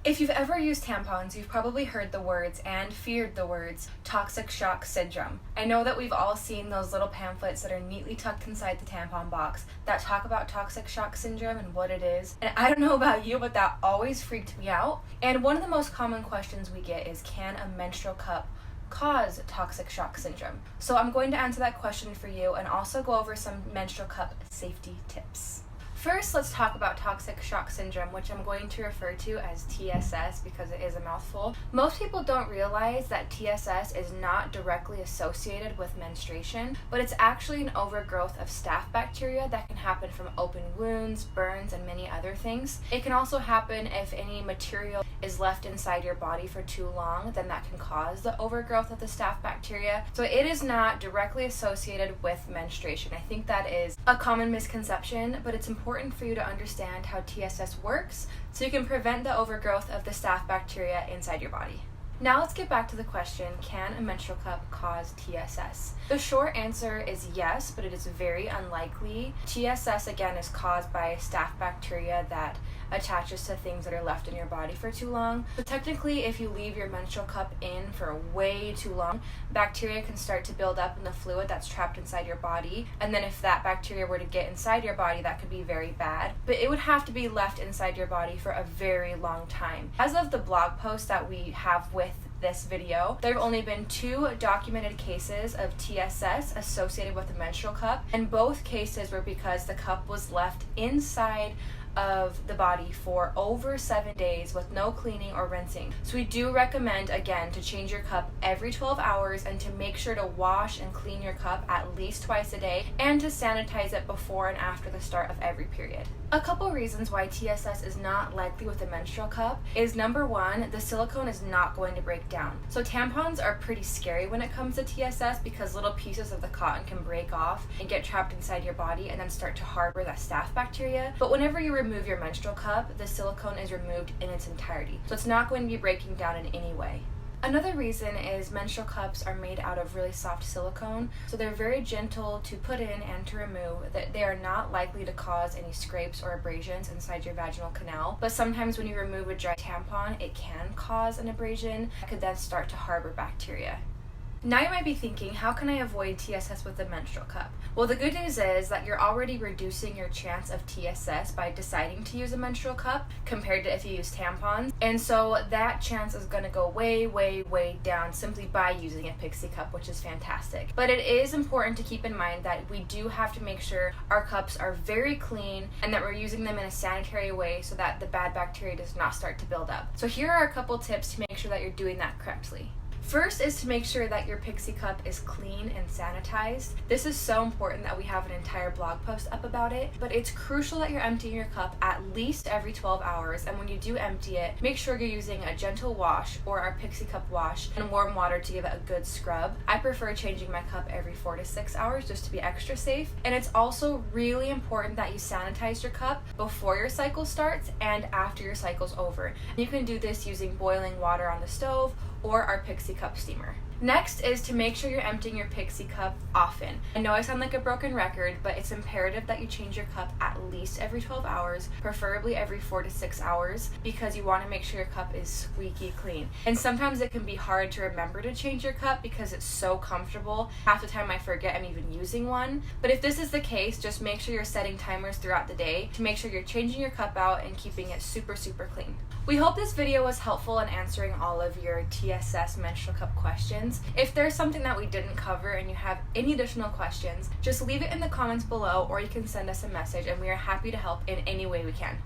If you've ever used tampons, you've probably heard the words and feared the words toxic shock syndrome. I know that we've all seen those little pamphlets that are neatly tucked inside the tampon box that talk about toxic shock syndrome and what it is. And I don't know about you, but that always freaked me out. And one of the most common questions we get is, can a menstrual cup cause toxic shock syndrome? So I'm going to answer that question for you and also go over some menstrual cup safety tips. First, let's talk about toxic shock syndrome, which I'm going to refer to as TSS because it is a mouthful. Most people don't realize that TSS is not directly associated with menstruation, but it's actually an overgrowth of staph bacteria that can happen from open wounds, burns, and many other things. It can also happen if any material is left inside your body for too long, then that can cause the overgrowth of the staph bacteria. So it is not directly associated with menstruation. I think that is a common misconception, but it's important for you to understand how TSS works so you can prevent the overgrowth of the staph bacteria inside your body. Now let's get back to the question, can a menstrual cup cause TSS? The short answer is yes, but it is very unlikely. TSS, again, is caused by staph bacteria that attaches to things that are left in your body for too long. So technically, if you leave your menstrual cup in for way too long, bacteria can start to build up in the fluid that's trapped inside your body. And then if that bacteria were to get inside your body, that could be very bad. But it would have to be left inside your body for a very long time. As of the blog post that we have with this video, there have only been 2 documented cases of TSS associated with a menstrual cup, and both cases were because the cup was left inside of the body for over 7 days with no cleaning or rinsing. So we do recommend, again, to change your cup every 12 hours and to make sure to wash and clean your cup at least twice a day and to sanitize it before and after the start of every period. A couple reasons why TSS is not likely with a menstrual cup is, number one, the silicone is not going to break down. So tampons are pretty scary when it comes to TSS because little pieces of the cotton can break off and get trapped inside your body and then start to harbor that staph bacteria. But whenever you remove your menstrual cup, the silicone is removed in its entirety. So it's not going to be breaking down in any way. Another reason is menstrual cups are made out of really soft silicone, so they're very gentle to put in and to remove. That they are not likely to cause any scrapes or abrasions inside your vaginal canal, but sometimes when you remove a dry tampon, it can cause an abrasion that could then start to harbor bacteria. Now you might be thinking, how can I avoid TSS with a menstrual cup? Well, the good news is that you're already reducing your chance of TSS by deciding to use a menstrual cup compared to if you use tampons. And so that chance is going to go way, way, way down simply by using a Pixie Cup, which is fantastic. But it is important to keep in mind that we do have to make sure our cups are very clean and that we're using them in a sanitary way so that the bad bacteria does not start to build up. So here are a couple tips to make sure that you're doing that correctly. First is to make sure that your Pixie Cup is clean and sanitized. This is so important that we have an entire blog post up about it, but it's crucial that you're emptying your cup at least every 12 hours, and when you do empty it, make sure you're using a gentle wash or our Pixie Cup wash and warm water to give it a good scrub. I prefer changing my cup every 4 to 6 hours just to be extra safe, and it's also really important that you sanitize your cup before your cycle starts and after your cycle's over. You can do this using boiling water on the stove or our Pixie Cup steamer. Next is to make sure you're emptying your Pixie Cup often. I know I sound like a broken record, but it's imperative that you change your cup at least every 12 hours, preferably every 4 to 6 hours, because you want to make sure your cup is squeaky clean. And sometimes it can be hard to remember to change your cup because it's so comfortable. Half the time I forget I'm even using one. But if this is the case, just make sure you're setting timers throughout the day to make sure you're changing your cup out and keeping it super, super clean. We hope this video was helpful in answering all of your TSS menstrual cup questions. If there's something that we didn't cover and you have any additional questions, just leave it in the comments below or you can send us a message and we are happy to help in any way we can.